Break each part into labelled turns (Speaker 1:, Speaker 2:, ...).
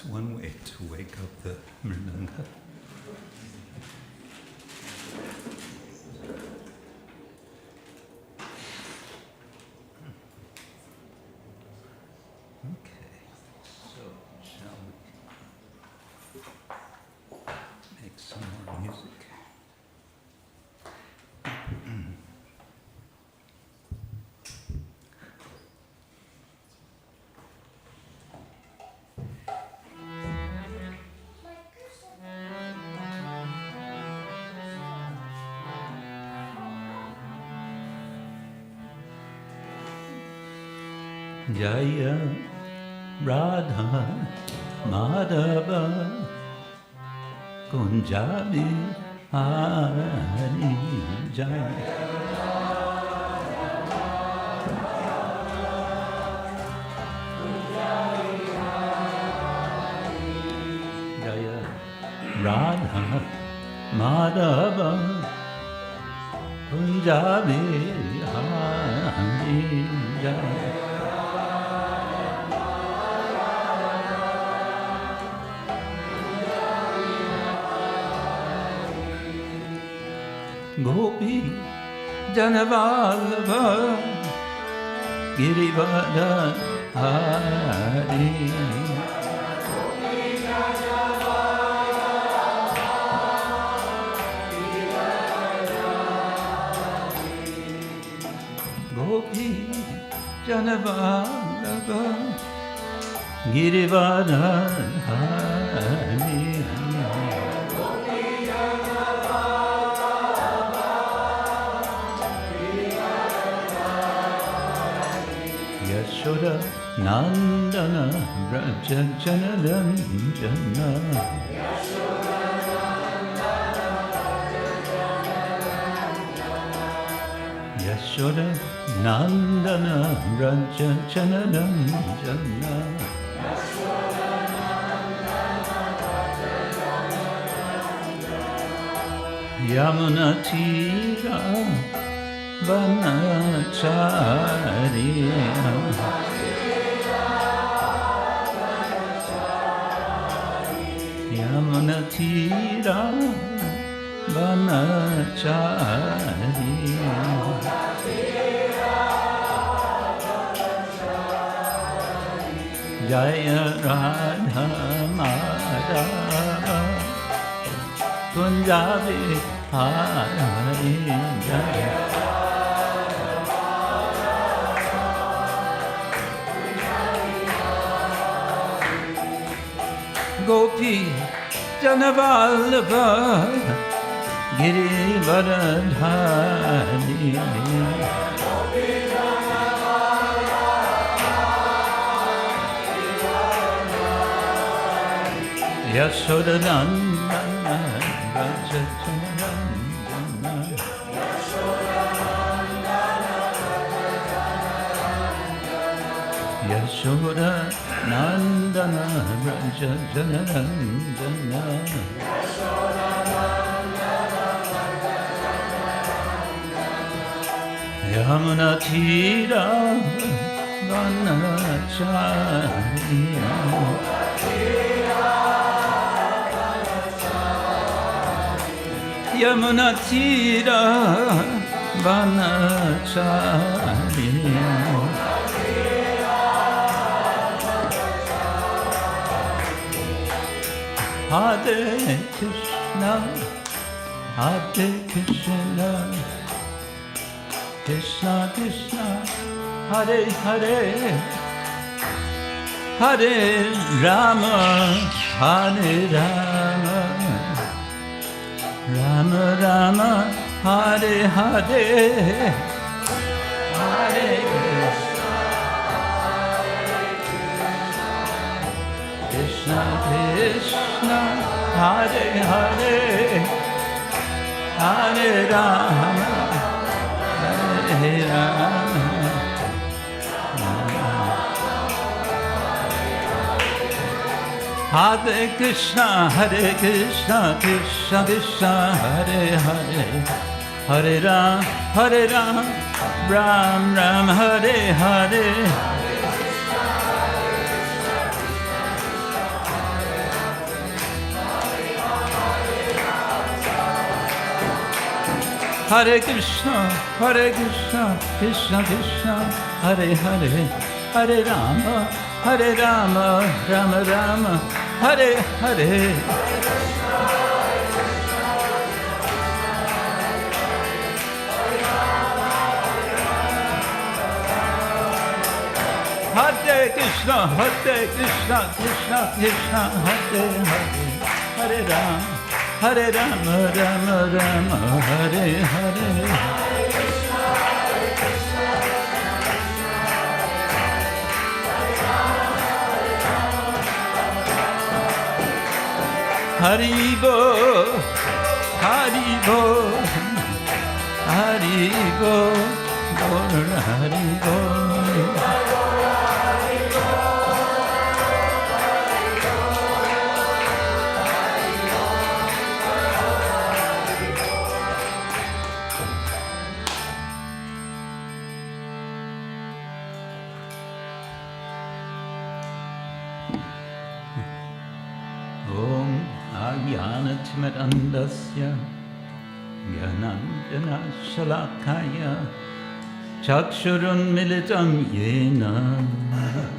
Speaker 1: That's one way to wake up the mridanga. Okay, so shall we make some more music? Jaya Radha Madhava Kunjabi Hari Jaya Jaya Radha Madhava Kunjabi Hari Jaya Gopi Janavallabha Girivardhan Hari Gopi Janavallabha Girivardhan Hari Yashoda Nandana Vraja Janaranjana Yashoda Nandana Vraja Janaranjana Yamuna Tira Vanacharya Yamuna Tira Vanacharya Jaya Radha Madhava Kunjabi Hari Jaya Gopi Janavallabha Girivardhani Yashodanandana Rajajanandana Yashodanandana Rajajanandana Yamuna Tira Vanacharya Yamuna Tira Vanacharya Hare Krishna Hare Krishna Krishna Krishna Hare Hare Hare Rama Hare Rama Rama Rama Hare Hare Hare Krishna Krishna Hare Hare Hare Rama Hare Rama Hare Krishna Krishna Krishna Hare Hare Hare Ram Ram Ram Hare Hare Hare Krishna, Krishna Krishna, Hare Hare, Hare Rama, Rama Rama, Hare Hare. Hare Krishna, Krishna Krishna, Hare Hare, Hare Rama, Rama Rama, Hare Hare. Haribo, Haribo, Haribo, Haribo. Ajnanatimirandasya Gyananjana Shalakaya Chakshurunmilitam Yena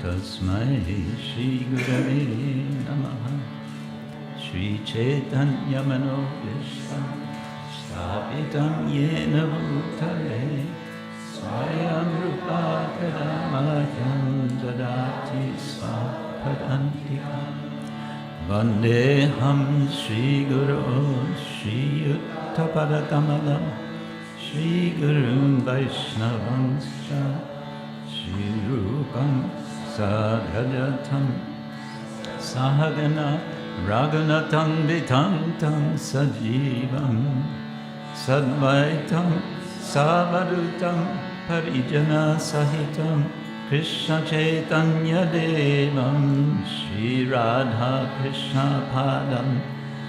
Speaker 1: Tasmai Shri Gurave Namaha Shri Chaitanya Manobishtam Stapitam Yena Bhutale Swayam Rupa Kadamayam Dadati Svapadantikam Vandeham Shri Guru Shri Yuttapadakamala Shri Guru Vaishnavanscha Shri Rupam Sadhajatam Sahagana Raghunatam Vitantam Sajivam Sadvaitam Savadutam Parijana Sahitam Krishna Chaitanya Devam Shri Radha Krishna Padam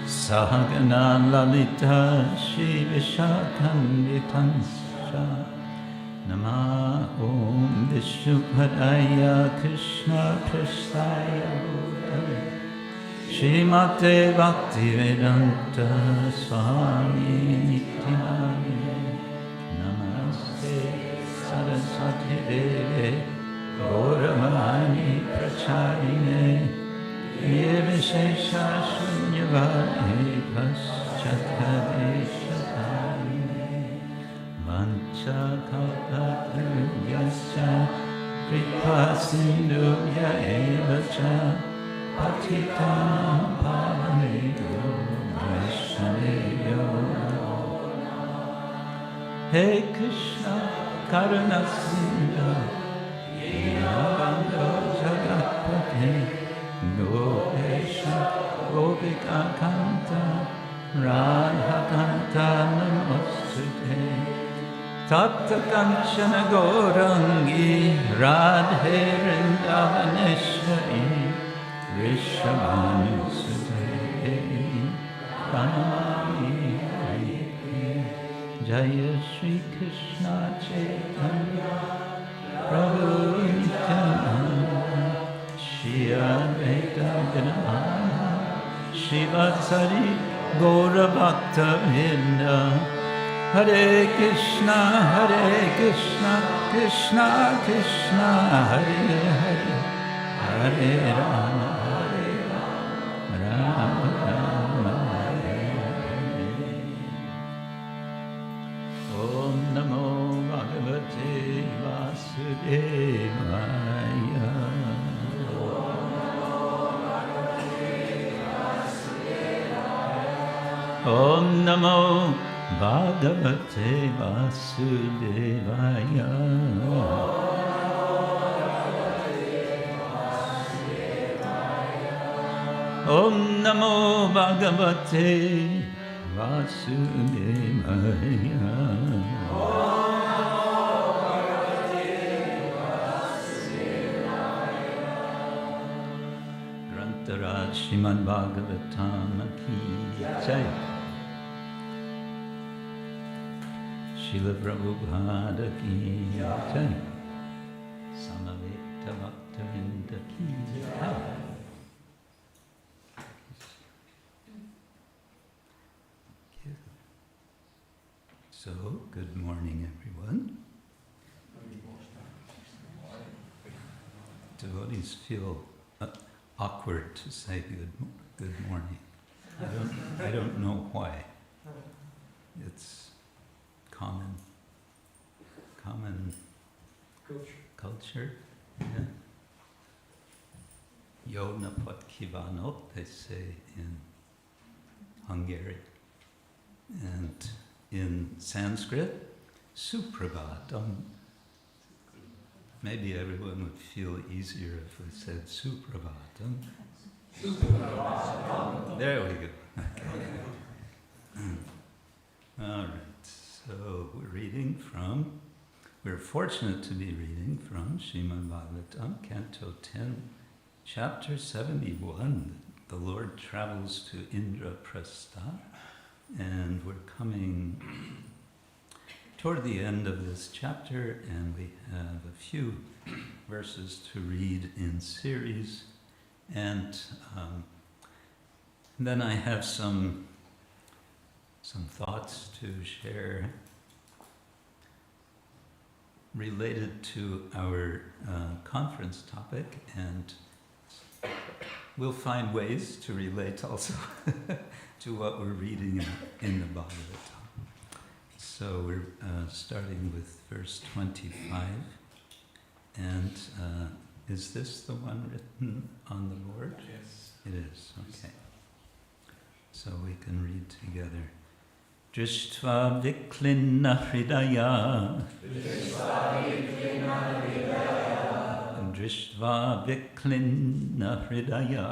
Speaker 1: Sahagana Lalita Shri Vishakhanvitanscha Nama Om Vishnupadaya Krishna Prasthaya Bhutale Srimate Bhaktivedanta Swami Nityanamine Namaste Saraswati Deve Gauravani Pracharine Nirvishesha Shunyavani Paschatadeshatarine Mancha Kalpataruyascha Kripa Sindhubhya Evacha Patitanam Pavanebhyo Vaishnavebhyo He Krishna Karuna Sindhu Dinabandho Jagatpate Gopesha Gopika Kanta Radha Kanta Namostute Tapta Kanchana Gaurangi Radhe Vrindavaneshwari Vrishabhanusute Pranamami Jaya Shri Krishna Chaitanya Prabhu Nityananda Shri Advaita Gadadhara Shivatsari Gaura Bhakta Vrinda Hare Krishna Krishna Krishna Hare Hare Hare Rama Rama Rama Hare Hare Om Namo Bhagavate Vasudevaya Om Namo Bhagavate Vasudevaya Om Namo Bhagavate Vasudevaya Grantaraj Srimad Bhagavatam Ki Jai Srila Prabhupada Ki Jai Samaveta Bhaktavinda Ki Jai So, good morning, everyone. Devotees feel awkward to say good morning. I don't know why. It's common culture. Yeah. Yo napot kivanot, they say in Hungary. And in Sanskrit, suprabhatam. Maybe everyone would feel easier if we said suprabhatam. There we go. All right, so we're fortunate to be reading from Srimad Bhagavatam, Canto 10, Chapter 71. The Lord travels to Indraprastha, and we're coming toward the end of this chapter, and we have a few verses to read in series, and then I have some thoughts to share related to our conference topic, and we'll find ways to relate also to what we're reading in the Bhagavatam. So we're starting with verse 25, and is this the one written on the board?
Speaker 2: Yes.
Speaker 1: It is, okay. So we can read together. Drishtva viklinna hridaya. Drishtva viklinna hridaya.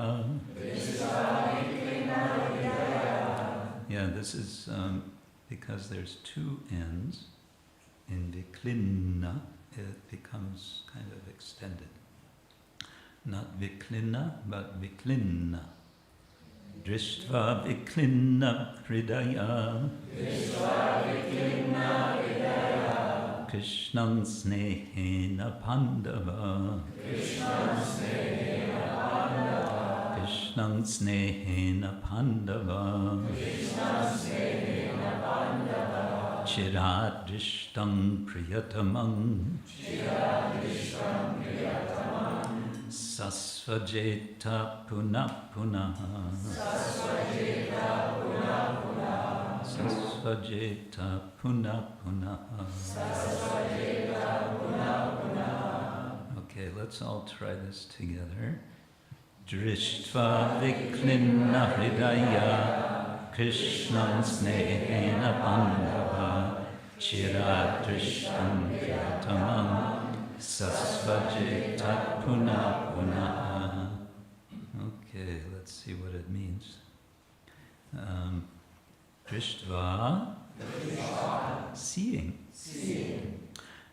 Speaker 1: Yeah, this is because there's two N's in viklinna, it becomes kind of extended. Not viklinna, but viklinna. Drishtva viklinna hridaya. Krishnam snehena pandava. Krishnam snehena pandava. Chirat drishtam priyatamam. Sasvajeta punah punaha. Sasvajeta punah punaha. Okay, let's all try this together. Drishtva viklinna hridaya. Krishnam snehena pandava. Chirat drishtam priyatamam. Sasvajeta punah punaha. Okay, let's see what it means. Drishtva, seeing.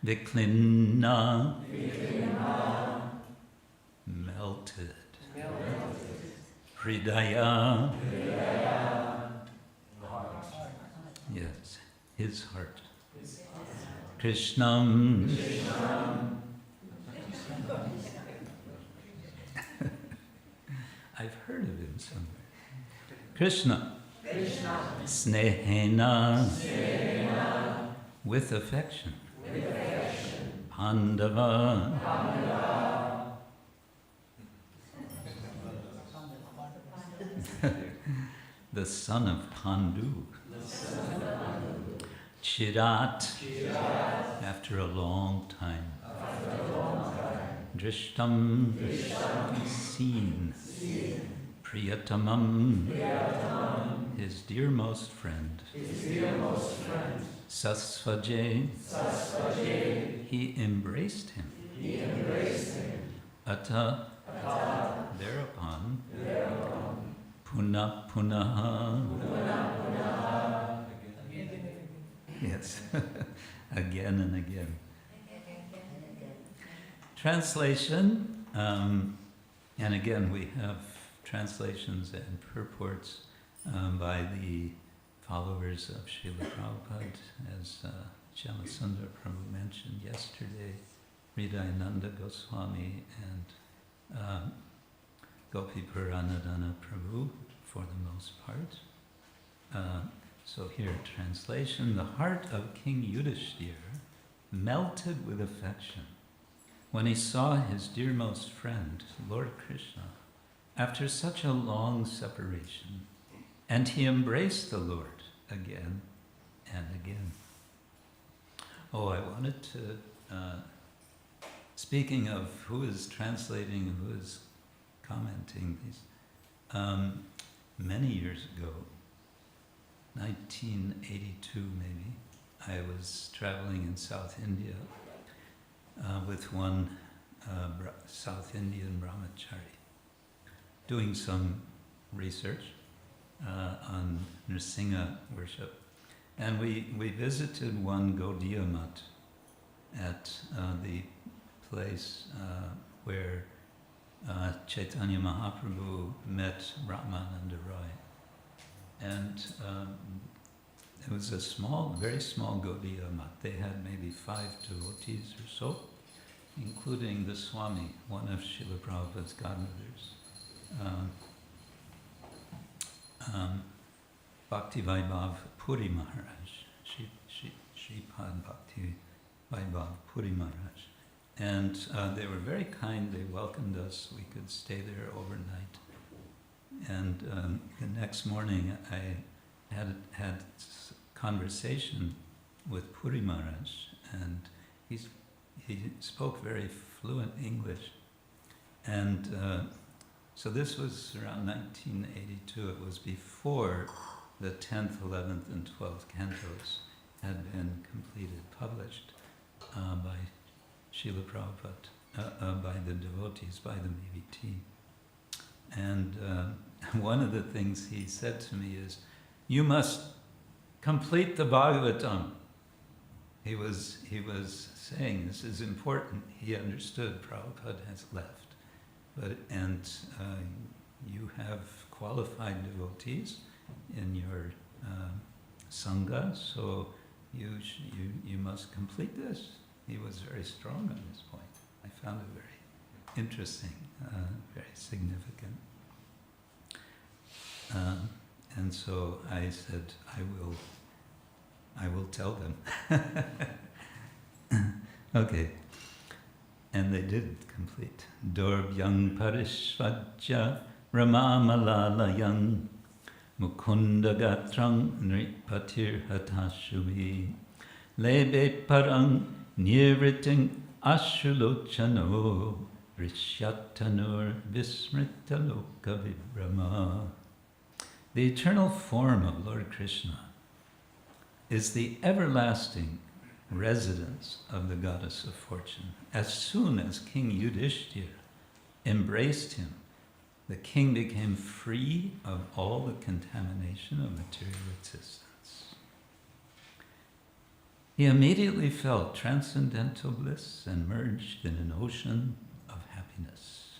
Speaker 1: Viklinna, melted. Hridaya, yes, his heart. Krishnam, I've heard of him somewhere. Krishna. Snehena. With affection. Pandava. The son of Pandu. Chirat. After a long time. Drishtam. Seen. Priyatamam. His dearmost friend. Sasvaje. He embraced him. Ata. Thereupon. Punah punaha. Yes, again and again. Translation, and again we have translations and purports by the followers of Srila Prabhupada, as Shyamasundar Prabhu mentioned yesterday, Hridayananda Goswami and Gopi Puranadana Prabhu for the most part. So here, translation, the heart of King Yudhishthira melted with affection when he saw his dearmost friend, Lord Krishna, after such a long separation, and he embraced the Lord again and again. Oh, I wanted to, speaking of who is translating, who is commenting these, many years ago, 1982 maybe, I was traveling in South India with one South Indian brahmachari, doing some research on Nrsimha worship. And we visited one Gaudiya Mat at the place where Chaitanya Mahaprabhu met Ramananda Roy. And it was a small, very small Gaudiya Mat. They had maybe 5 devotees or so, including the Swami, one of Srila Prabhupada's godmothers, Bhakti Vaibhav Puri Maharaj, Shripad Bhakti Vaibhav Puri Maharaj. And they were very kind, they welcomed us, we could stay there overnight. And the next morning I had conversation with Puri Maharaj, and he spoke very fluent English. And so this was around 1982, it was before the 10th, 11th, and 12th cantos had been completed, published by Srila Prabhupada, by the devotees, by the MVT. And one of the things he said to me is, you must complete the Bhagavatam. He was saying this is important. He understood Prabhupada has left, and you have qualified devotees in your sangha, so you must complete this. He was very strong on this point. I found it very interesting, very significant. And so I said, I will tell them. Okay. And they did complete. Dorbyang parishvajya ramamalalayang mukunda gatrang nripatir hatashuvi lebe parang nirriting ashulochano rishyattanur vismritaloka vibrama. The eternal form of Lord Krishna is the everlasting residence of the goddess of fortune. As soon as King Yudhishthira embraced him, the king became free of all the contamination of material existence. He immediately felt transcendental bliss and merged in an ocean of happiness.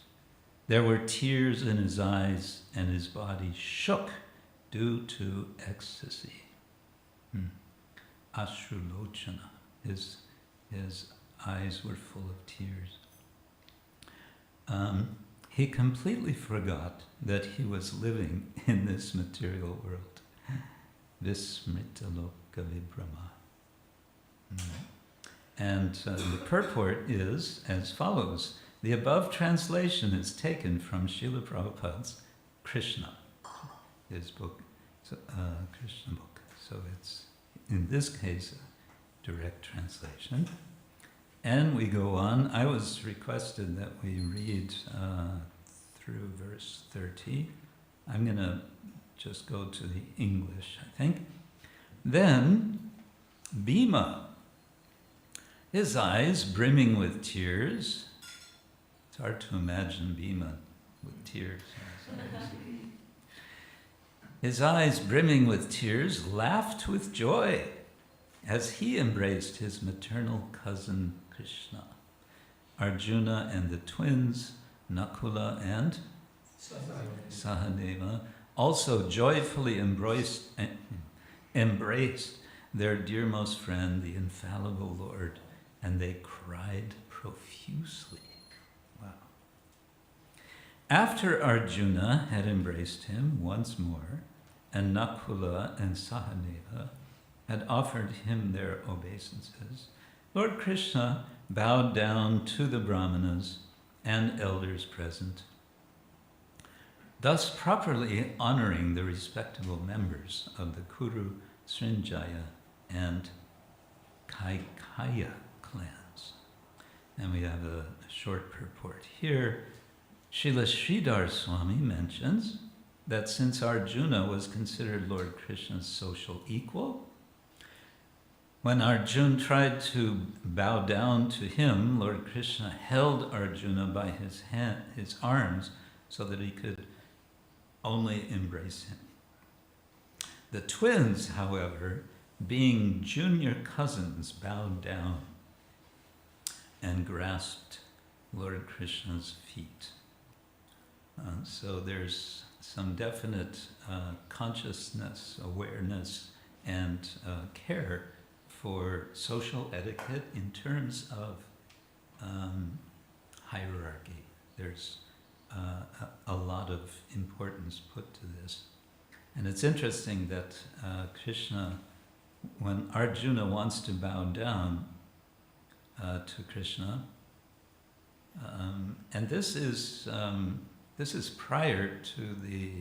Speaker 1: There were tears in his eyes, and his body shook due to ecstasy. Ashrulochana. His eyes were full of tears. He completely forgot that he was living in this material world. Vismritaloka vibrama. And the purport is as follows. The above translation is taken from Srila Prabhupada's Krishna, his book, Krishna book. So it's, in this case, a direct translation. And we go on. I was requested that we read through verse 30. I'm going to just go to the English, I think. Then, Bhima, his eyes brimming with tears. It's hard to imagine Bhima with tears in his eyes. His eyes brimming with tears laughed with joy as he embraced his maternal cousin Krishna. Arjuna and the twins, Nakula and Sahadeva, also joyfully embraced their dearmost friend, the infallible Lord, and they cried profusely. Wow. After Arjuna had embraced him once more, and Nakula and Sahaneva had offered him their obeisances, Lord Krishna bowed down to the brahmanas and elders present, thus properly honoring the respectable members of the Kuru, Srinjaya, and Kaikaya clans. And we have a short purport here. Srila Sridhar Swami mentions that since Arjuna was considered Lord Krishna's social equal, when Arjuna tried to bow down to him, Lord Krishna held Arjuna by his arms so that he could only embrace him. The twins, however, being junior cousins, bowed down and grasped Lord Krishna's feet. So there's some definite consciousness, awareness, and care for social etiquette in terms of hierarchy. There's a lot of importance put to this. And it's interesting that Krishna, when Arjuna wants to bow down to Krishna, and this is prior to the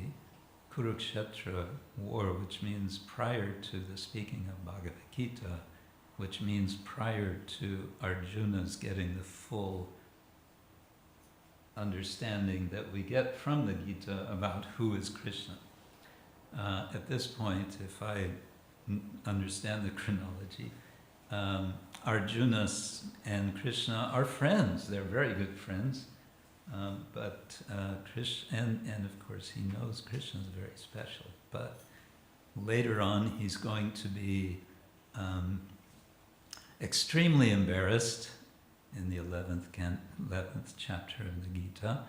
Speaker 1: Kurukshetra war, which means prior to the speaking of Bhagavad Gita, which means prior to Arjuna's getting the full understanding that we get from the Gita about who is Krishna. At this point, if I understand the chronology, Arjuna and Krishna are friends. They're very good friends. But Krishna, and of course he knows Krishna is very special. But later on he's going to be extremely embarrassed in the 11th chapter of the Gita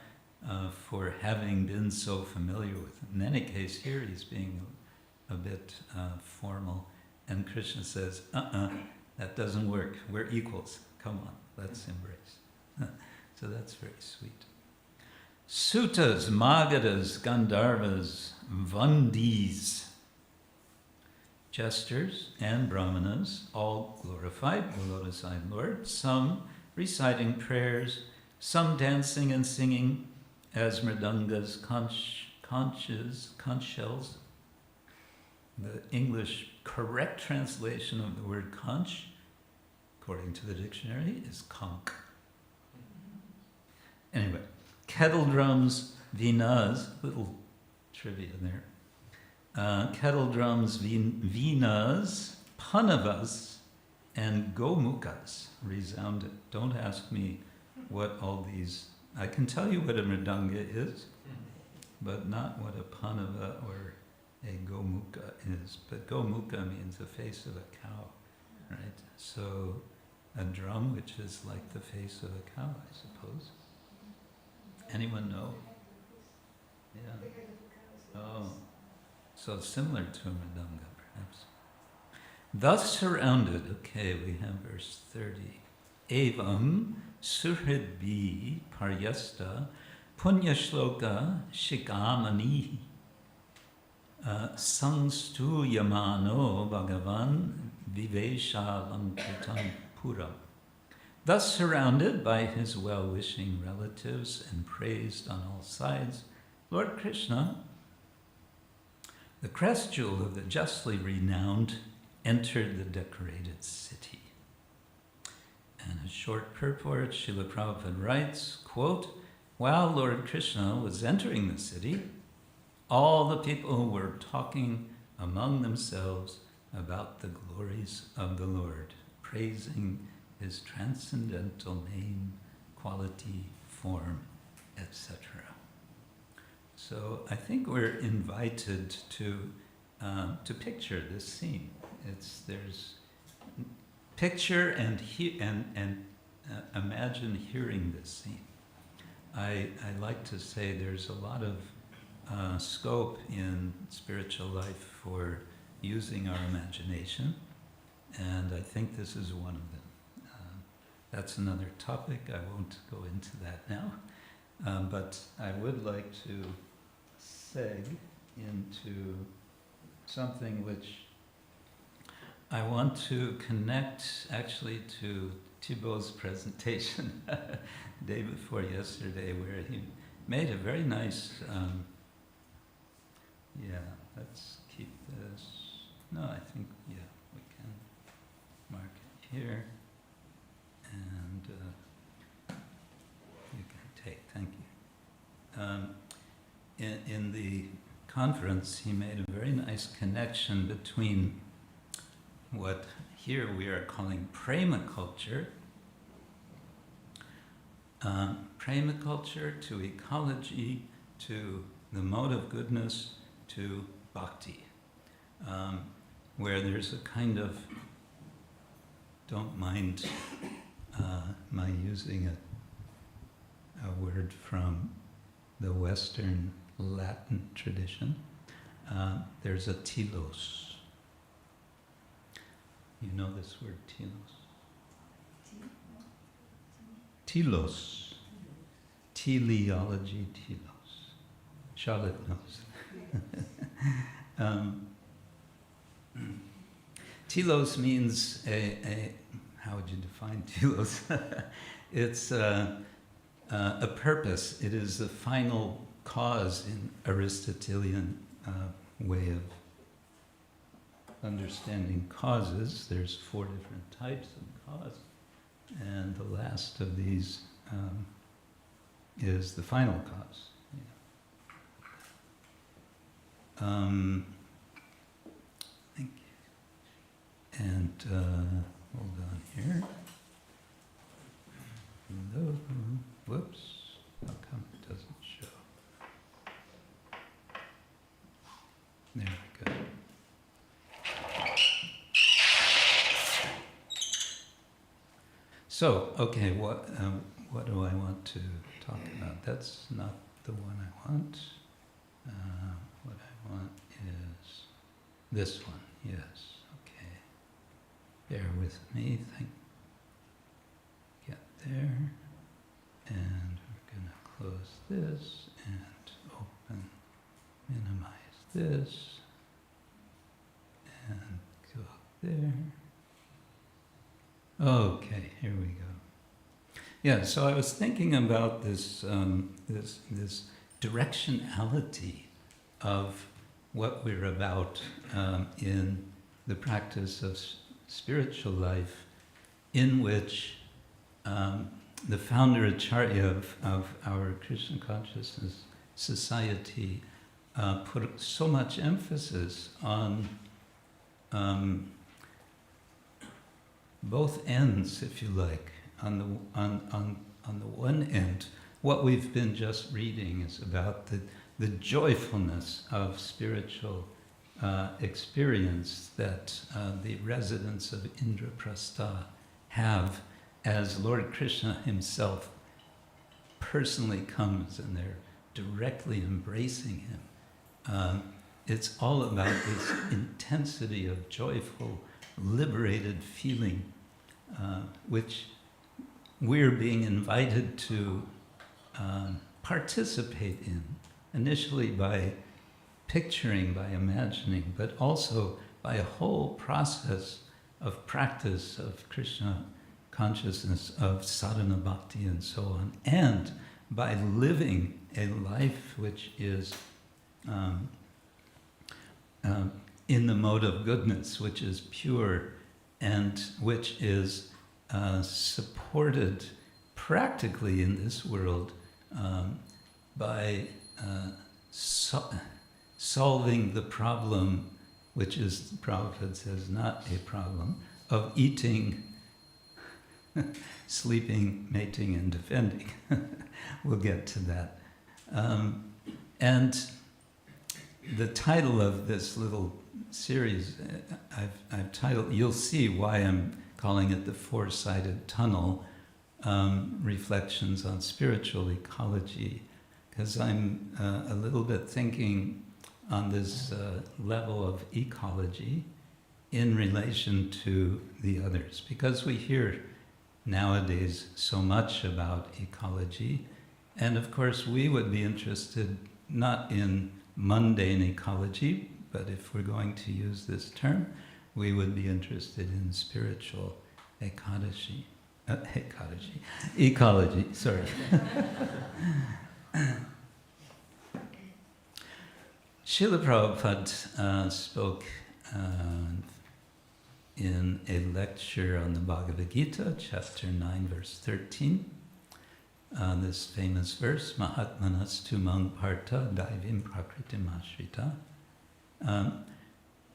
Speaker 1: for having been so familiar with him. In any case, here he's being a bit formal, and Krishna says, that doesn't work. We're equals. Come on, let's embrace. So that's very sweet. Sutas, Magadas, Gandharvas, Vandis, jesters and brahmanas, all glorified the lotus-eyed Lord, some reciting prayers, some dancing and singing as mridangas, conch shells. The English correct translation of the word conch, according to the dictionary, is conch. Anyway, kettle drums, vinas, little trivia there. Kettle drums, vinas, panavas, and gomukas resounded. Don't ask me what all these, I can tell you what a mridanga is, but not what a panava or a gomuka is. But gomuka means the face of a cow, right? So a drum, which is like the face of a cow, I suppose. Anyone know? Yeah. Oh, so similar to a mridanga, perhaps. Thus surrounded, okay, we have verse 30. Evam surhidbhi paryasta punyashloka shikamani sangstu yamano bhagavan vivesha lankritam puram. Thus surrounded by his well-wishing relatives and praised on all sides, Lord Krishna, the crest jewel of the justly renowned, entered the decorated city. And a short purport, Srila Prabhupada writes, quote, while Lord Krishna was entering the city, all the people were talking among themselves about the glories of the Lord, praising his transcendental name, quality, form, etc. So I think we're invited to picture this scene. There's picture and imagine hearing this scene. I like to say there's a lot of scope in spiritual life for using our imagination, and I think this is one of them. That's another topic. I won't go into that now, but I would like to seg into something which I want to connect actually to Thibault's presentation day before yesterday, where he made a very nice, let's keep this. No, I think, we can mark it here. And you can take, thank you. In the conference, he made a very nice connection between what here we are calling prema culture to ecology, to the mode of goodness, to bhakti, where there's a kind of, don't mind my using a word from the Western Latin tradition, there's a telos. You know this word, telos? Telos. Teleology, telos. Charlotte knows. Telos means how would you define telos? It's a purpose. It is the final cause in Aristotelian way of understanding causes. There's 4 different types of cause, and the last of these is the final cause. Thank you. And hold on here. Hello. Whoops. How come it doesn't show? There we go. So, okay, what do I want to talk about? That's not the one I want. What I want is this one, yes, okay. Bear with me, get there. And we're going to close this and open, minimize this, and go there. Okay, here we go. Yeah, so I was thinking about this this directionality of what we're about in the practice of spiritual life, in which the founder Acharya of our Krishna Consciousness Society put so much emphasis on both ends, if you like. On the one end, what we've been just reading is about the joyfulness of spiritual experience that the residents of Indraprastha have as Lord Krishna himself personally comes and they're directly embracing him. It's all about this intensity of joyful, liberated feeling, which we're being invited to participate in, initially by picturing, by imagining, but also by a whole process of practice of Krishna consciousness, of sadhana bhakti and so on, and by living a life which is in the mode of goodness, which is pure and which is supported practically in this world by solving the problem, which is, Prabhupada says, not a problem, of eating, sleeping, mating, and defending. We'll get to that. And the title of this little series, I've titled, you'll see why I'm calling it the Four-Sided Tunnel, Reflections on Spiritual Ecology, because I'm a little bit thinking on this level of ecology in relation to the others, because we hear nowadays so much about ecology, and of course we would be interested not in mundane ecology, but if we're going to use this term, we would be interested in spiritual ecology. Ecology, sorry. Srila Prabhupada spoke in a lecture on the Bhagavad Gita, chapter 9, verse 13. This famous verse, Mahatmanastu mang partha daivim prakritim ashrita.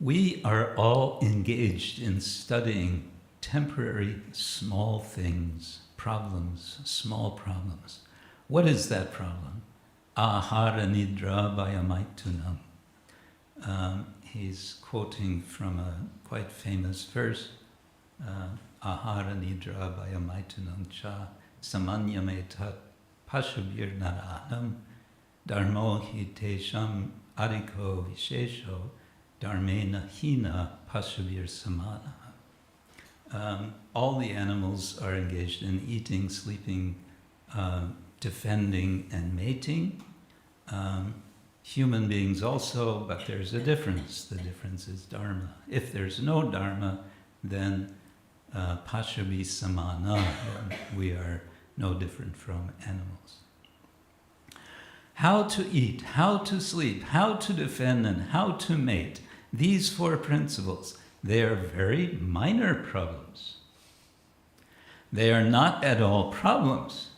Speaker 1: We are all engaged in studying temporary small things, problems, small problems. What is that problem? Ahara nidra vayamaitunam. He's quoting from a quite famous verse, Ahara nidra vayamaitunam cha samanyametat pashabir naranam dharmo hi tesham adiko vishesho dharmena hina pashabir samana. All the animals are engaged in eating, sleeping, defending, and mating. Human beings also, but there's a difference. The difference is dharma. If there's no dharma, then pashabi samana, then we are no different from animals. How to eat, how to sleep, how to defend, and how to mate. These four principles, they are very minor problems. They are not at all problems,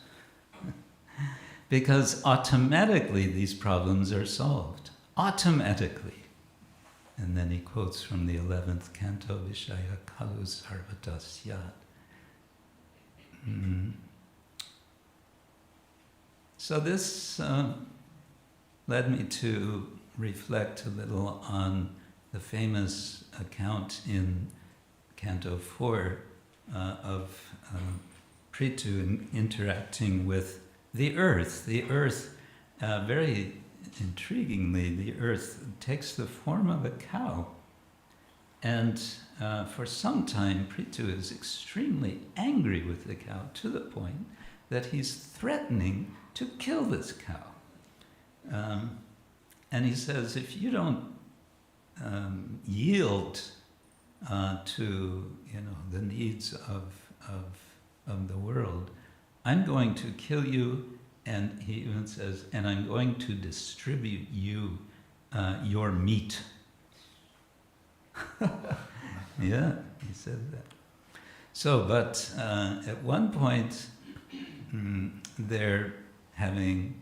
Speaker 1: because automatically these problems are solved. Automatically. And then he quotes from the 11th canto, Vishaya Kalu Sarvata Syat. So this led me to reflect a little on the famous account in Canto 4 of Prithu interacting with the earth. The earth, very intriguingly, the earth takes the form of a cow. And for some time, Prithu is extremely angry with the cow, to the point that he's threatening to kill this cow. And he says, if you don't yield to the needs of the world, I'm going to kill you. And he even says, and I'm going to distribute you your meat. Yeah, he said that. So, but at one point, they're having,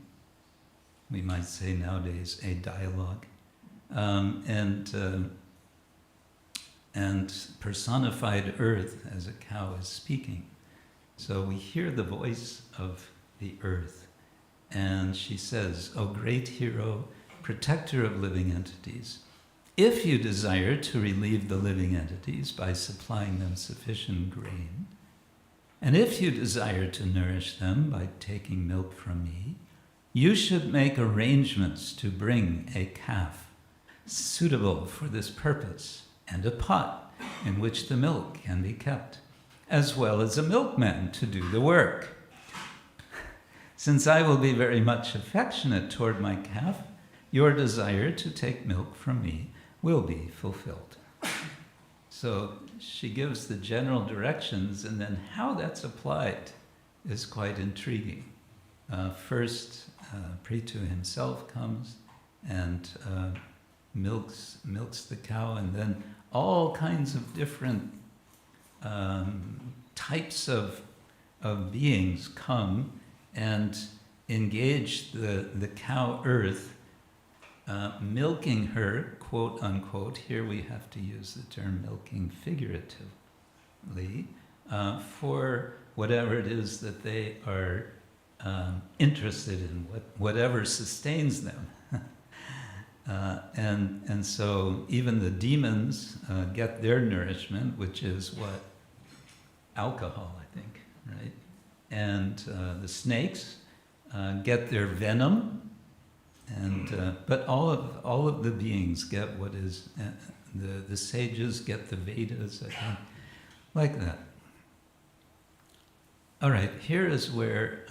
Speaker 1: we might say nowadays, a dialogue, and personified earth as a cow is speaking. So we hear the voice of the earth, and she says, "O great hero, protector of living entities, if you desire to relieve the living entities by supplying them sufficient grain, and if you desire to nourish them by taking milk from me, you should make arrangements to bring a calf suitable for this purpose, and a pot in which the milk can be kept, as well as a milkman to do the work. Since I will be very much affectionate toward my calf, your desire to take milk from me will be fulfilled." So she gives the general directions, and then how that's applied is quite intriguing. First, Prithu himself comes and milks the cow, and then all kinds of different types of beings come and engage the cow earth, milking her, quote unquote, here we have to use the term milking figuratively, for whatever it is that they are interested in, whatever sustains them. And so even the demons get their nourishment, which is what? Alcohol, I think, right? And the snakes get their venom, and but all of the beings get what is the sages get the Vedas, I think, like that. All right, here is where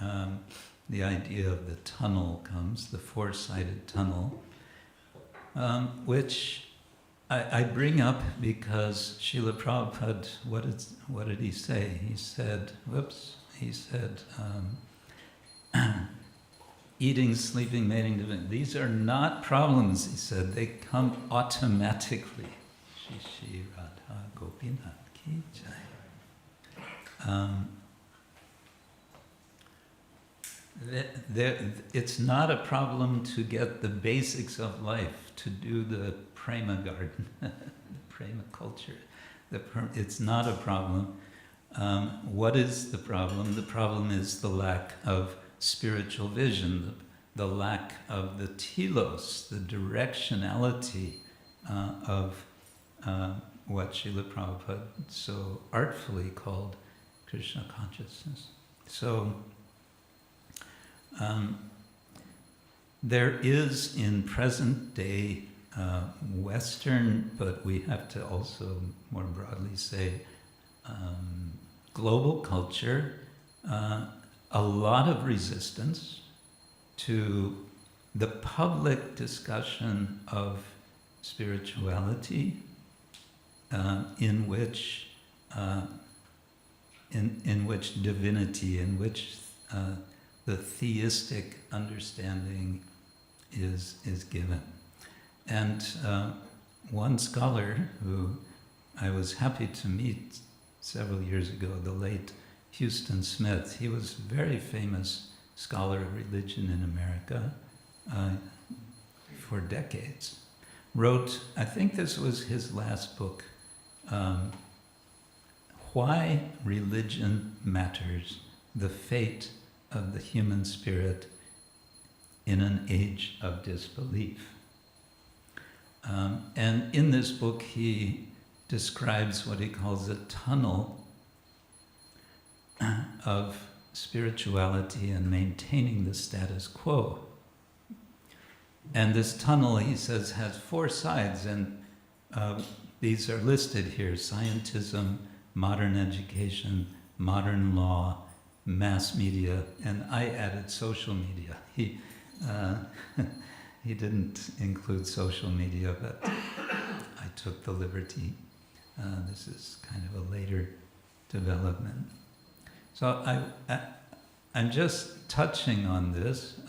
Speaker 1: the idea of the tunnel comes, the four-sided tunnel, which I bring up because Srila Prabhupada, what did he say? He said, eating, sleeping, mating, dividing, these are not problems, he said, they come automatically. Shri Shri Radha Gopinath Ki Jai. It's not a problem to get the basics of life, to do the prema garden, the prema culture. It's not a problem. What is the problem? The problem is the lack of spiritual vision, the lack of the telos, the directionality of what Srila Prabhupada so artfully called Krishna consciousness. So there is in present day Western, but we have to also more broadly say global culture, a lot of resistance to the public discussion of spirituality, in which divinity, in which the theistic understanding is given. And one scholar who I was happy to meet several years ago, the late Houston Smith, he was a very famous scholar of religion in America for decades, wrote, I think this was his last book, Why Religion Matters, the Fate of the Human Spirit in an Age of Disbelief. And in this book he describes what he calls a tunnel of spirituality and maintaining the status quo. And this tunnel, he says, has four sides, and these are listed here: scientism, modern education, modern law, mass media, and I added social media. He didn't include social media, but I took the liberty. This is kind of a later development. So I'm just touching on this.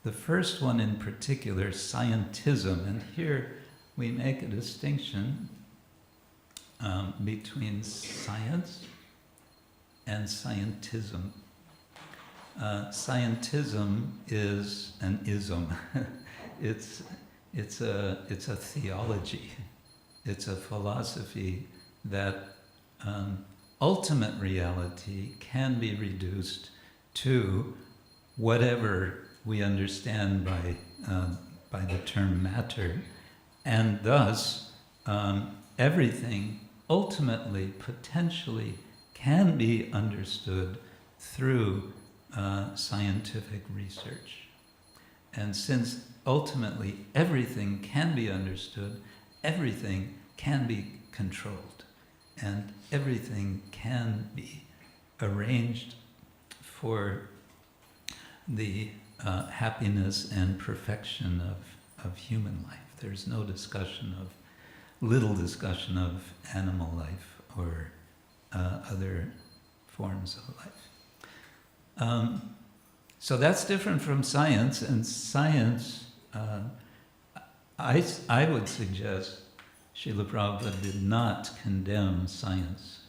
Speaker 1: The first one in particular, scientism, and here we make a distinction between science and scientism. Scientism is an ism. It's a theology. It's a philosophy that ultimate reality can be reduced to whatever we understand by the term matter, and thus everything ultimately, potentially, can be understood through scientific research. And since ultimately everything can be understood, everything can be controlled, and everything can be arranged for the happiness and perfection of human life. There's no little discussion of animal life or other forms of life. So that's different from science, and science, I would suggest Srila Prabhupada did not condemn science.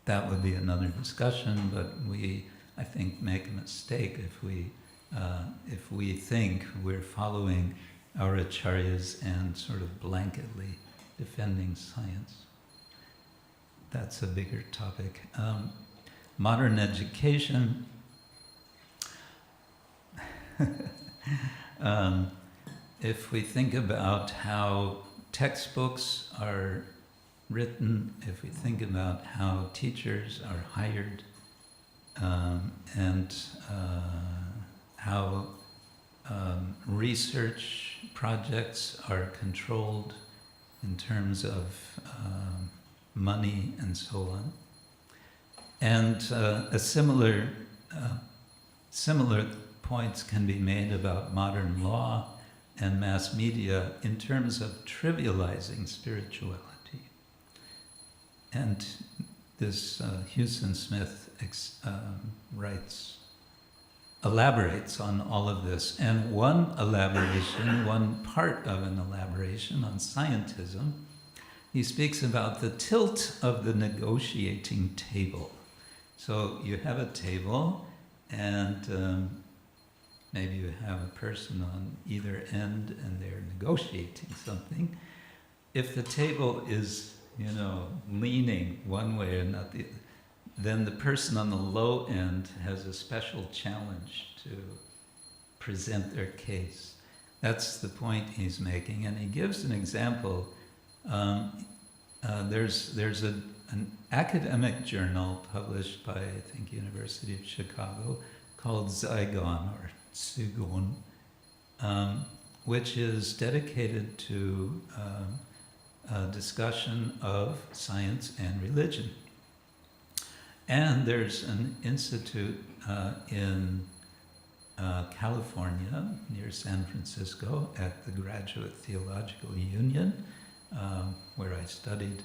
Speaker 1: That would be another discussion, but we, I think, make a mistake if we think we're following our acharyas and sort of blanketly defending science. That's a bigger topic. Modern education. If we think about how textbooks are written, if we think about how teachers are hired, and how research projects are controlled in terms of money and so on. And similar points can be made about modern law and mass media in terms of trivializing spirituality. And this Hewson Smith elaborates on all of this. And one part of an elaboration on scientism, he speaks about the tilt of the negotiating table. So you have a table, and maybe you have a person on either end, and they're negotiating something. If the table is, leaning one way or not the other, then the person on the low end has a special challenge to present their case. That's the point he's making, and he gives an example. There's an academic journal published by, I think, University of Chicago, called Zygon, or Tsugon, which is dedicated to discussion of science and religion. And there's an institute in California, near San Francisco, at the Graduate Theological Union, where I studied.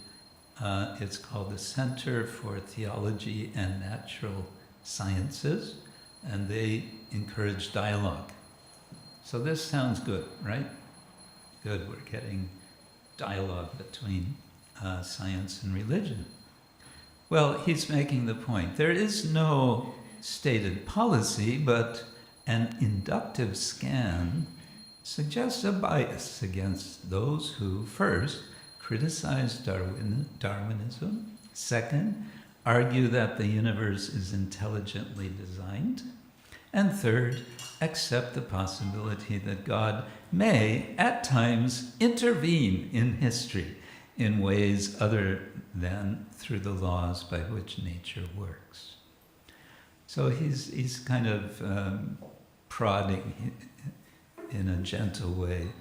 Speaker 1: It's called the Center for Theology and Natural Sciences, and they encourage dialogue. So this sounds good, right? Good, we're getting dialogue between science and religion. Well, he's making the point. There is no stated policy, but an inductive scan suggests a bias against those who, first, criticize Darwinism, second, argue that the universe is intelligently designed, and third, accept the possibility that God may, at times, intervene in history in ways other than through the laws by which nature works. So he's kind of prodding in a gentle way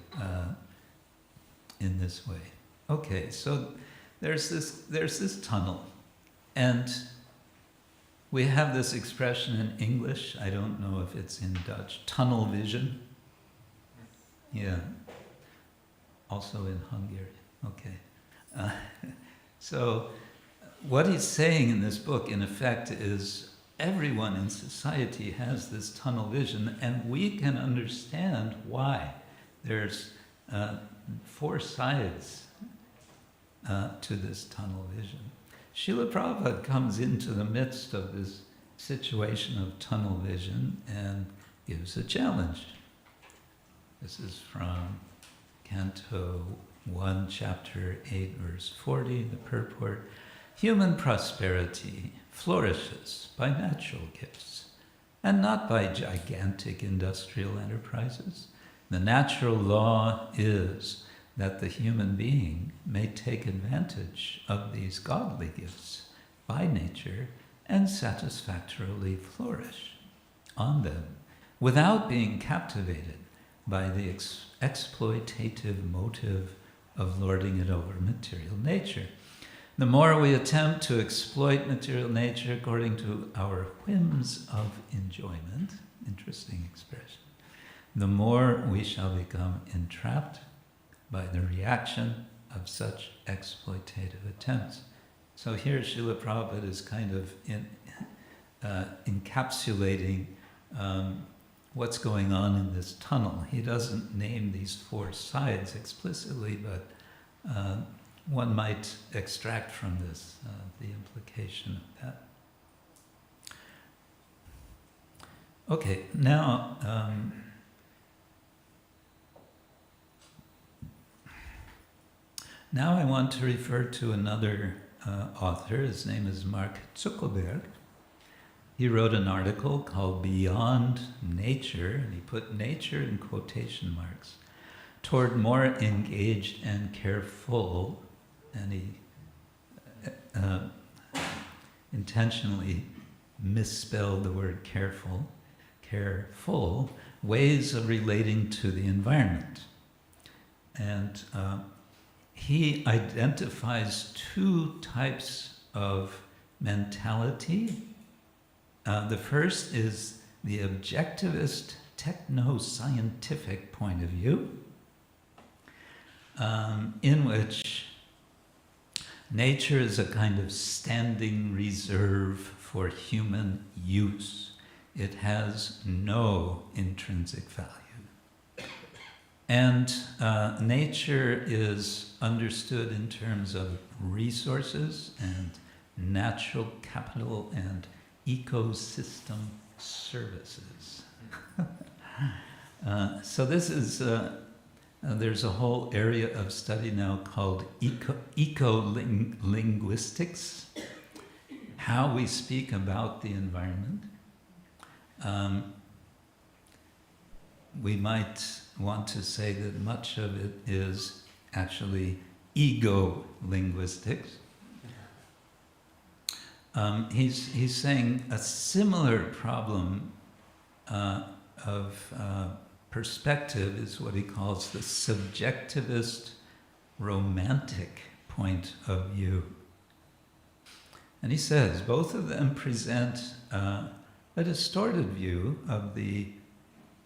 Speaker 1: in this way. Okay, so there's this tunnel, and we have this expression in English. I don't know if it's in Dutch. Tunnel vision. Yeah. Also in Hungary. Okay. So what he's saying in this book, in effect, is everyone in society has this tunnel vision, and we can understand why. There's 4 sides to this tunnel vision. Srila Prabhupada comes into the midst of this situation of tunnel vision and gives a challenge. This is from Canto 1, Chapter 8, verse 40, the purport. Human prosperity flourishes by natural gifts and not by gigantic industrial enterprises. The natural law is that the human being may take advantage of these godly gifts by nature and satisfactorily flourish on them without being captivated by the exploitative motive of lording it over material nature. The more we attempt to exploit material nature according to our whims of enjoyment, interesting expression, the more we shall become entrapped by the reaction of such exploitative attempts. So here Srila Prabhupada is kind of encapsulating what's going on in this tunnel. He doesn't name these 4 sides explicitly, but one might extract from this the implication of that. Okay, now I want to refer to another author. His name is Mark Zuckerberg. He wrote an article called Beyond Nature, and he put nature in quotation marks, toward more engaged and careful, and he intentionally misspelled the word careful ways of relating to the environment. And he identifies 2 types of mentality. The first is the objectivist techno-scientific point of view, in which nature is a kind of standing reserve for human use. It has no intrinsic value. And nature is understood in terms of resources and natural capital and ecosystem services. So this is, there's a whole area of study now called eco-linguistics, how we speak about the environment. We might want to say that much of it is actually ego-linguistics. He's saying a similar problem of perspective is what he calls the subjectivist romantic point of view. And he says both of them present a distorted view of the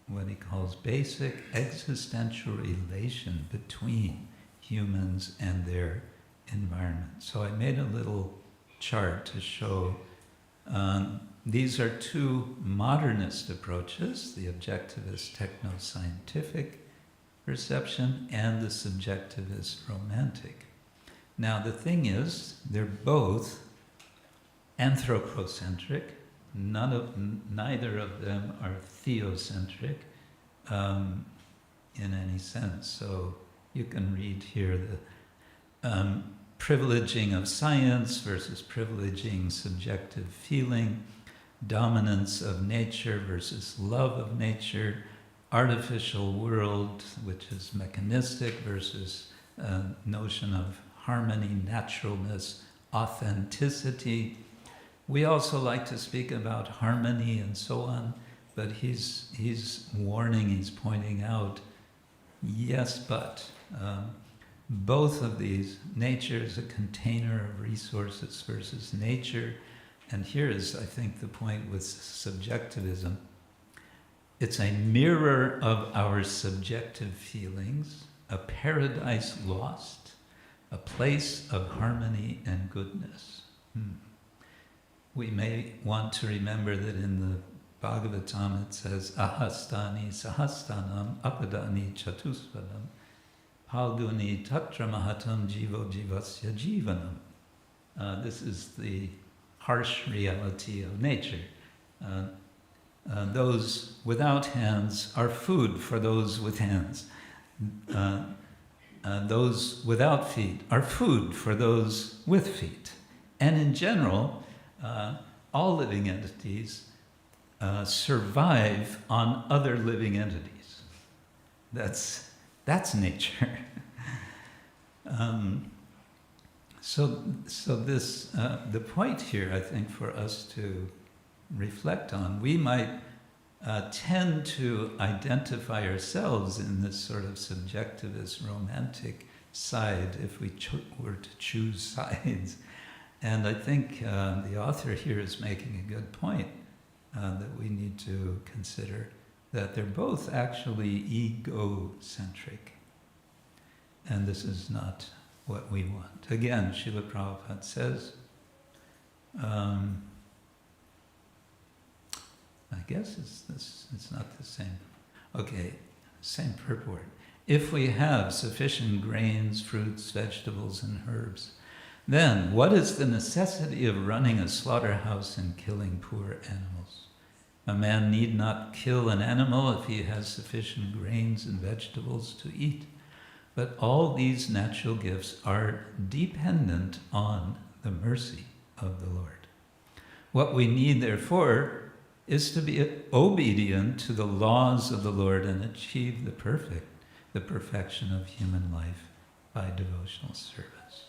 Speaker 1: what he calls basic existential relation between humans and their environment. So I made a little chart to show these are two modernist approaches, the objectivist techno-scientific perception and the subjectivist romantic. Now the thing is, they're both anthropocentric. Neither of them are theocentric in any sense. So you can read here the privileging of science versus privileging subjective feeling, dominance of nature versus love of nature, artificial world, which is mechanistic, versus notion of harmony, naturalness, authenticity. We also like to speak about harmony and so on, but he's warning, he's pointing out, yes, but both of these, nature is a container of resources versus nature, and here is, I think, the point with subjectivism. It's a mirror of our subjective feelings, a paradise lost, a place of harmony and goodness. We may want to remember that in the Bhagavatam it says, ahastani sahastanam apadani chatuspadam palguni tatra mahatam jivo jivasya jivanam. This is the harsh reality of nature. Those without hands are food for those with hands. Those without feet are food for those with feet. And in general, all living entities survive on other living entities. That's nature. So this the point here, I think, for us to reflect on, we might tend to identify ourselves in this sort of subjectivist, romantic side if we were to choose sides. And I think the author here is making a good point that we need to consider, that they're both actually egocentric. And this is not what we want. Again, Srila Prabhupada says, I guess it's not the same. Okay, same purport. If we have sufficient grains, fruits, vegetables, and herbs, then what is the necessity of running a slaughterhouse and killing poor animals? A man need not kill an animal if he has sufficient grains and vegetables to eat. But all these natural gifts are dependent on the mercy of the Lord. What we need, therefore, is to be obedient to the laws of the Lord and achieve the perfection of human life by devotional service.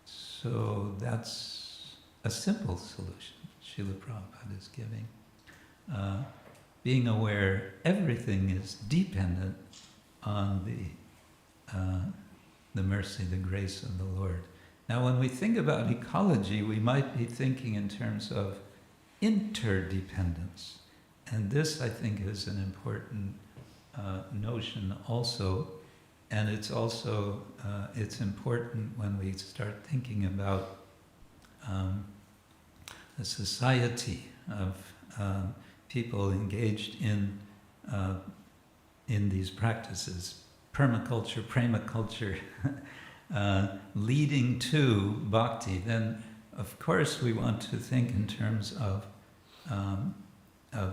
Speaker 1: So that's a simple solution Srila Prabhupada is giving. Being aware everything is dependent on the mercy, the grace of the Lord. Now when we think about ecology, we might be thinking in terms of interdependence. And this, I think, is an important notion also, And it's also, it's important when we start thinking about a society of people engaged in these practices, permaculture, premaculture, leading to bhakti, then of course we want to think in terms of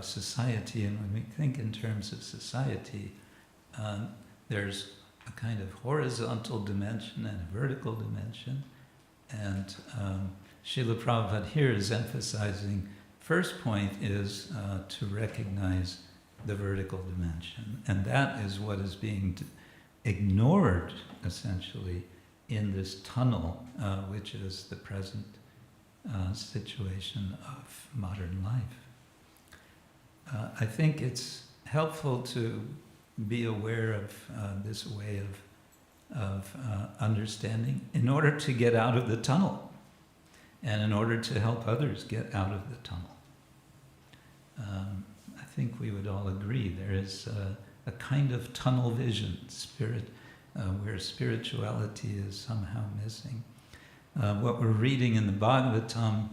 Speaker 1: society. And when we think in terms of society, there's a kind of horizontal dimension and a vertical dimension. And Srila Prabhupada here is emphasizing, first point is to recognize the vertical dimension. And that is what is being ignored, essentially, in this tunnel, which is the present situation of modern life. I think it's helpful to be aware of this way of understanding in order to get out of the tunnel and in order to help others get out of the tunnel. I think we would all agree there is a kind of tunnel vision, where spirituality is somehow missing. What we're reading in the Bhagavatam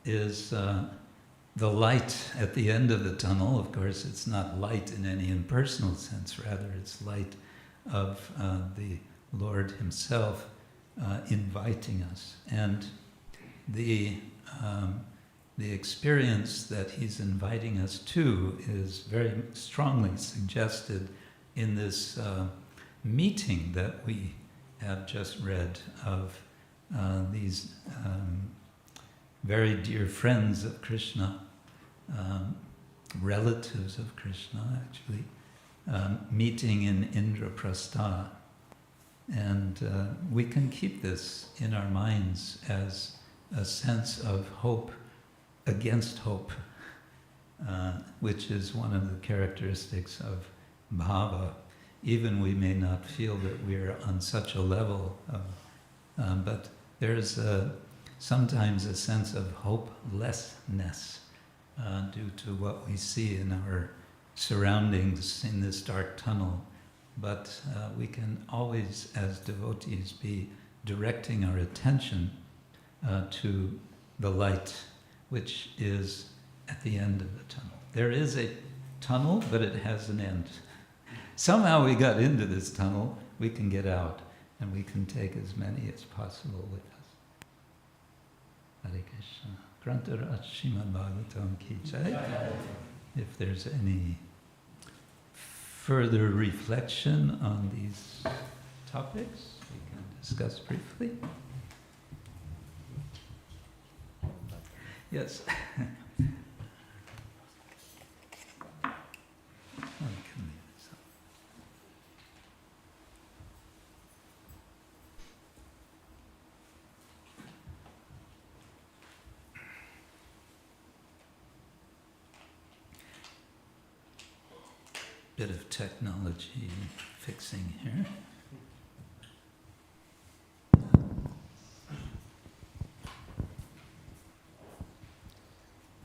Speaker 1: is the light at the end of the tunnel. Of course, it's not light in any impersonal sense, rather it's light of the Lord Himself inviting us. And the experience that He's inviting us to is very strongly suggested in this meeting that we have just read of these very dear friends of Krishna, relatives of Krishna actually, meeting in Indraprastha. And we can keep this in our minds as a sense of hope against hope, which is one of the characteristics of bhava. Even we may not feel that we're on such a level, but there's sometimes a sense of hopelessness due to what we see in our surroundings in this dark tunnel. But we can always, as devotees, be directing our attention to the light, which is at the end of the tunnel. There is a tunnel, but it has an end. Somehow we got into this tunnel, we can get out, and we can take as many as possible with us. Hare Krishna. Grantaraj Srimad Bhagavatam Ki Jai. If there's any further reflection on these topics, we can discuss briefly. Yes. Bit of technology fixing here.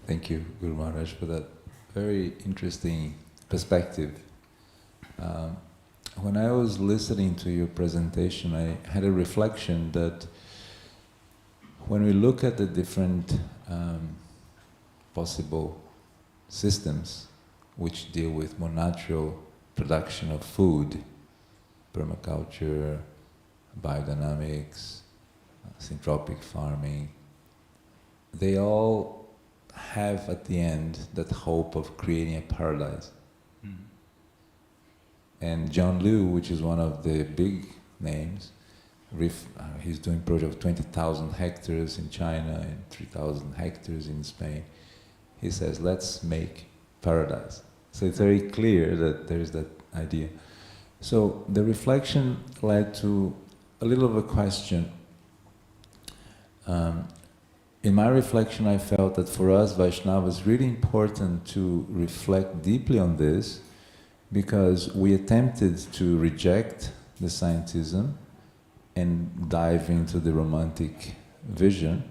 Speaker 2: Thank you, Guru Maharaj, for that very interesting perspective. When I was listening to your presentation, I had a reflection that when we look at the different possible systems which deal with more natural production of food, permaculture, biodynamics, syntropic farming, they all have at the end that hope of creating a paradise. Mm. And John Liu, which is one of the big names, he's doing a project of 20,000 hectares in China and 3,000 hectares in Spain. He says, let's make paradise. So it's very clear that there's that idea. So the reflection led to a little of a question. In my reflection, I felt that for us Vaishnavas, it's really important to reflect deeply on this, because we attempted to reject the scientism and dive into the romantic vision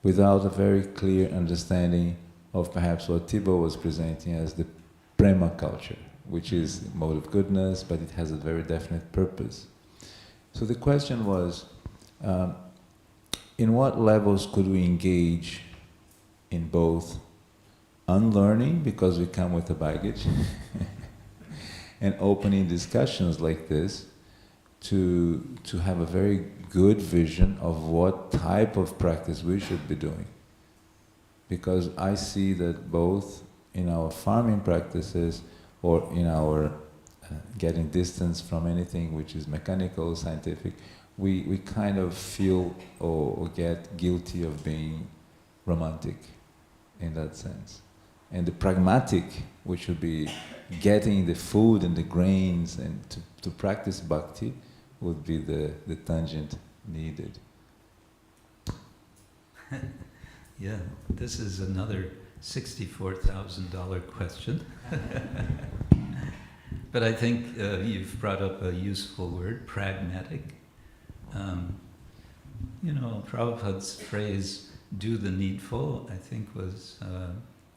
Speaker 2: without a very clear understanding of perhaps what Thibaut was presenting as the prema culture, which is mode of goodness, but it has a very definite purpose. So the question was, in what levels could we engage in both unlearning, because we come with a baggage, and opening discussions like this to have a very good vision of what type of practice we should be doing. Because I see that both in our farming practices or in our getting distance from anything which is mechanical, scientific, we kind of feel or get guilty of being romantic in that sense. And the pragmatic, which would be getting the food and the grains and to practice bhakti, would be the tangent needed.
Speaker 1: Yeah, this is another $64,000 question. But I think you've brought up a useful word, pragmatic. Prabhupada's phrase, do the needful, I think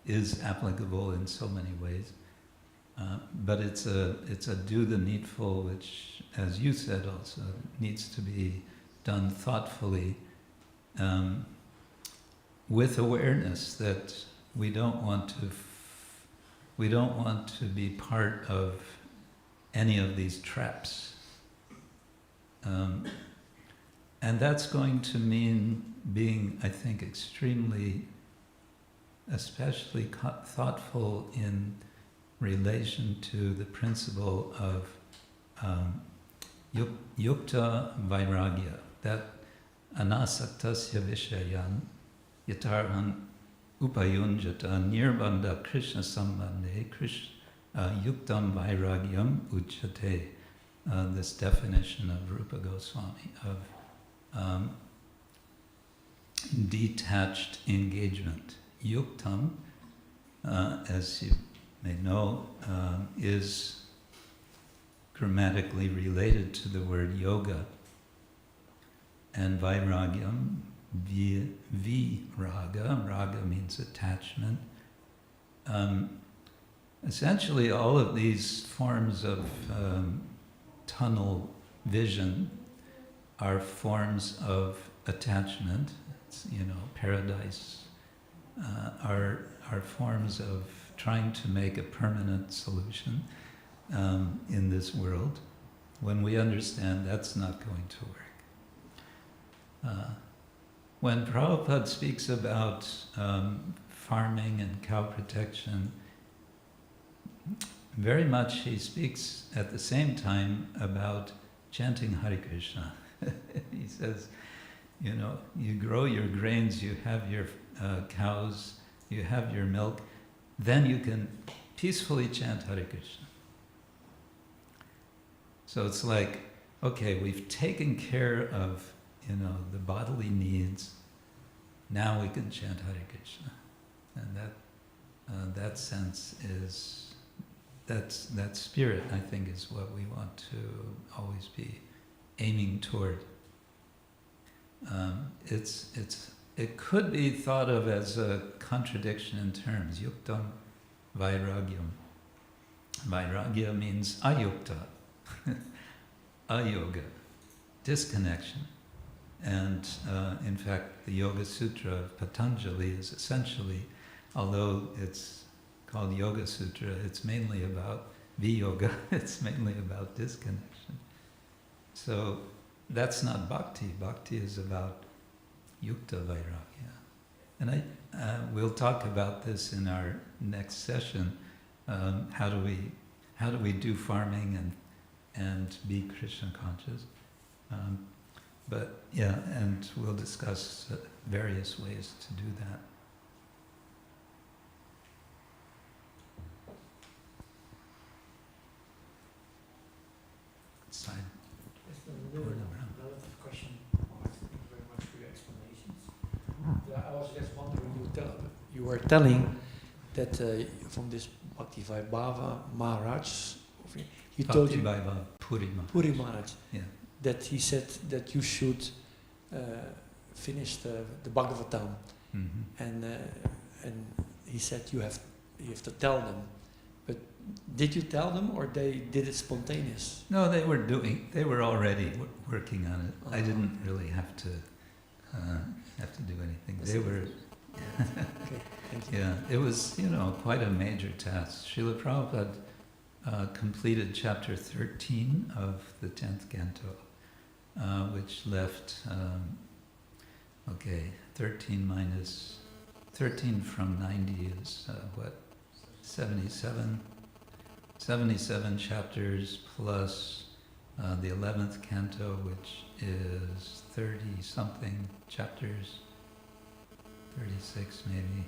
Speaker 1: is applicable in so many ways. But it's a do the needful, which, as you said also, needs to be done thoughtfully, with awareness that we don't want to be part of any of these traps. And that's going to mean being, I think, especially thoughtful in relation to the principle of yukta vairagya, that anasaktasya vishayan yatarhan upayunjata nirbandha Krishna sambandhe yuktam vairagyam uchate. This definition of Rupa Goswami of detached engagement. Yuktam, as you may know, is grammatically related to the word yoga, and vairagyam, viraga, raga means attachment. Essentially, all of these forms of tunnel vision are forms of attachment. It's, paradise are forms of trying to make a permanent solution in this world, when we understand that's not going to work. When Prabhupada speaks about farming and cow protection, very much he speaks at the same time about chanting Hare Krishna. He says, you grow your grains, you have your cows, you have your milk, then you can peacefully chant Hare Krishna. So it's like, okay, we've taken care of, the bodily needs, now we can chant Hare Krishna. And that sense is, that spirit, I think, is what we want to always be aiming toward. It could be thought of as a contradiction in terms. Yuktam vairagyam. Vairagya means ayukta, ayoga, disconnection. And in fact, the Yoga Sutra of Patanjali is essentially, although it's called Yoga Sutra, it's mainly about viyoga, it's mainly about disconnection. So that's not bhakti. Bhakti is about yukta vairagya. And we'll talk about this in our next session. How do we do farming and be Krishna conscious? But yeah, and we'll discuss various ways to do that. Side.
Speaker 3: Relative question. Thank you very much for your explanations. I was just wondering, you were telling that from this Bhakti Vaibhava Maharaj, he told you Puri Maharaj,
Speaker 1: yeah,
Speaker 3: that he said that you should finish the Bhagavatam,
Speaker 1: mm-hmm.
Speaker 3: and he said you have to tell them, but did you tell them, or they did it spontaneous?
Speaker 1: No, they were already working on it. I didn't really have to do anything. They were,
Speaker 3: Okay, thank you.
Speaker 1: yeah, it was, quite a major task. Srila Prabhupada completed chapter 13 of the 10th canto, which left, 13 from 90 is, 77? 77 chapters plus the 11th canto, which is 30-something chapters, 36 maybe.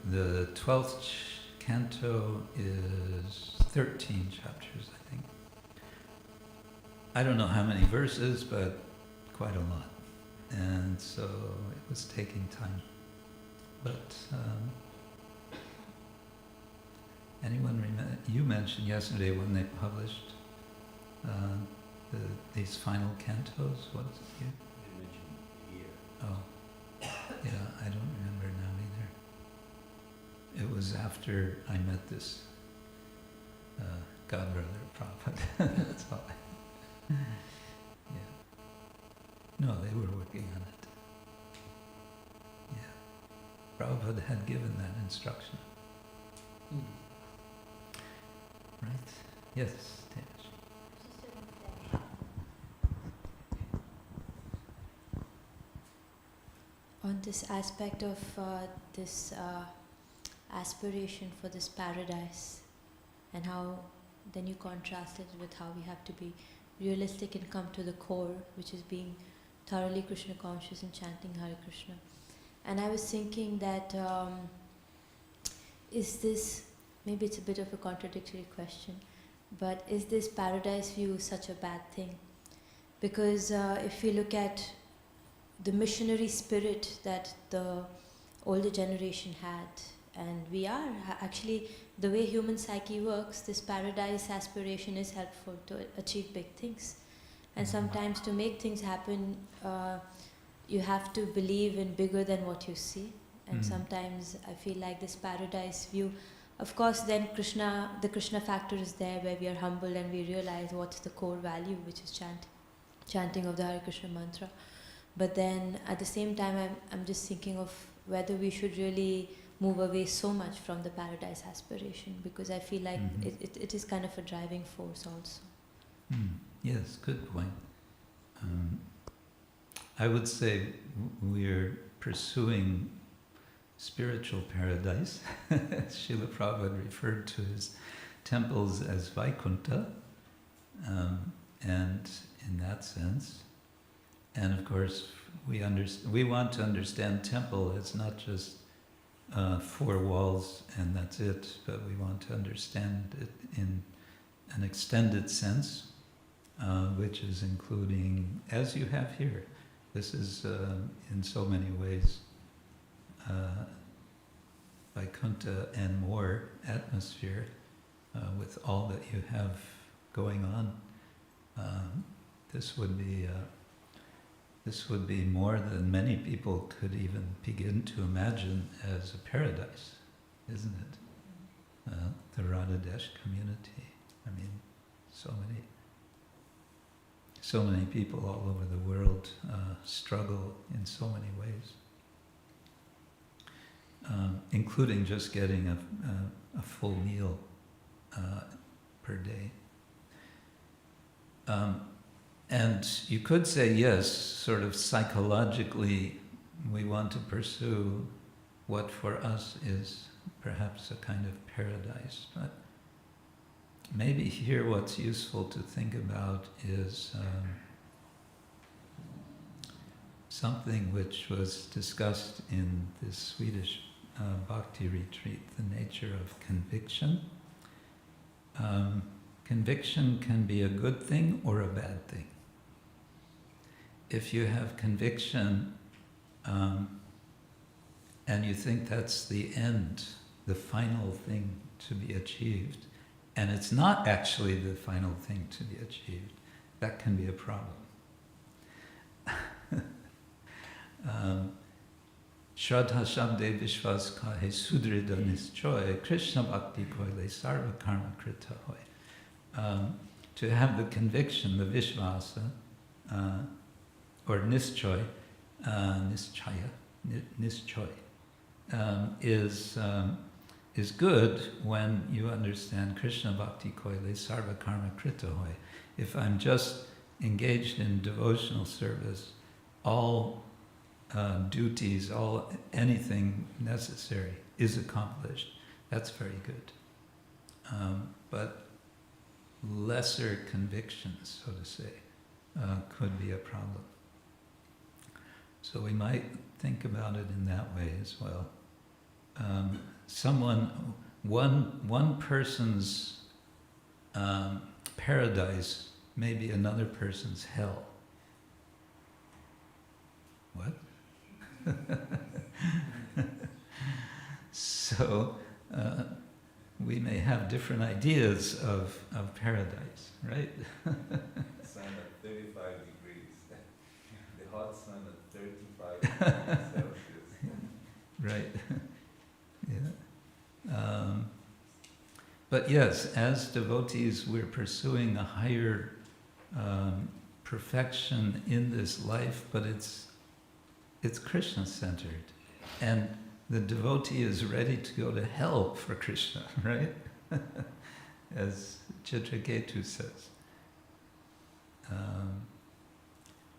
Speaker 1: The 12th canto is 13 chapters, I think. I don't know how many verses, but quite a lot. And so it was taking time. But you mentioned yesterday when they published these final cantos. What is it? You mentioned a year. Oh, yeah, I don't remember now either. It was after I met this godbrother Prabhupada. That's all. Yeah. No, they were working on it. Yeah. Prabhupada had given that instruction. Right? Yes, Tej.
Speaker 4: On this aspect of this aspiration for this paradise, and how then you contrast it with how we have to be realistic and come to the core, which is being thoroughly Krishna conscious and chanting Hare Krishna. And I was thinking that is this, maybe it's a bit of a contradictory question, but is this paradise view such a bad thing? Because if we look at the missionary spirit that the older generation had, and we are actually, the way human psyche works, this paradise aspiration is helpful to achieve big things. And sometimes to make things happen, you have to believe in bigger than what you see. And sometimes I feel like this paradise view, of course then the Krishna factor is there, where we are humble and we realize what's the core value, which is chanting of the Hare Krishna mantra. But then at the same time I'm just thinking of whether we should really move away so much from the paradise aspiration, because I feel like it is kind of a driving force also.
Speaker 1: Yes, good point. I would say we're pursuing spiritual paradise. Srila Prabhupada referred to his temples as Vaikuntha, and in that sense. And of course, we want to understand temple as not just 4 walls and that's it, but we want to understand it in an extended sense, which is including, as you have here. This is in so many ways Vaikuntha and more atmosphere with all that you have going on. This would be more than many people could even begin to imagine as a paradise, isn't it? The Radhadesh community. I mean, so many people all over the world struggle in so many ways, including just getting a full meal per day. And you could say, yes, sort of psychologically, we want to pursue what for us is perhaps a kind of paradise. But maybe here what's useful to think about is something which was discussed in this Swedish bhakti retreat, the nature of conviction. Conviction can be a good thing or a bad thing. If you have conviction and you think that's the end, the final thing to be achieved, and it's not actually the final thing to be achieved, that can be a problem. Shraddha Shabde Vishwas Kahe Sudrida Nischoy, Krishna Bhakti Koile Sarva Karma Krita Hoy. To have the conviction, the Vishvasa, or Nischoy, Nischaya, Nischoy, is good when you understand Krishna Bhakti Koile Sarva Karma Krita Hoy. If I'm just engaged in devotional service, all duties, anything necessary is accomplished. That's very good. But lesser convictions, so to say, could be a problem. So we might think about it in that way as well. One person's paradise may be another person's hell. What? So we may have different ideas of paradise, right?
Speaker 2: Sun at 35 degrees, the hot sun at 35 degrees Celsius.
Speaker 1: Right. Yeah. But yes, as devotees, we're pursuing a higher perfection in this life, but it's Krishna-centered. And the devotee is ready to go to hell for Krishna, right? As Chitraketu says.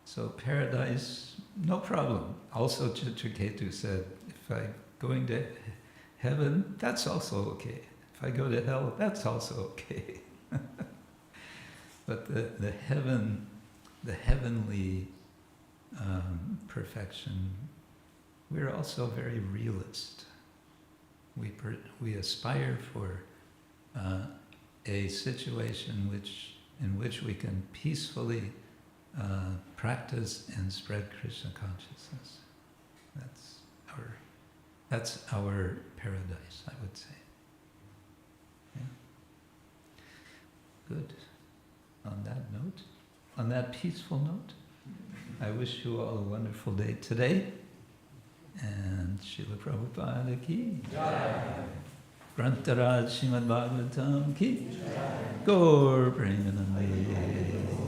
Speaker 1: So paradise, no problem. Also Chitraketu said, if I'm going to heaven, that's also okay. If I go to hell, that's also okay. But the heavenly perfection, we're also very realist. We aspire for a situation in which we can peacefully practice and spread Krishna consciousness. That's our paradise, I would say. Yeah. Good. On that note, on that peaceful note, I wish you all a wonderful day today. And Srila Prabhupada ki Jai. Grantaraj Srimad Bhagavatam ki Jai. Gaur Premanande.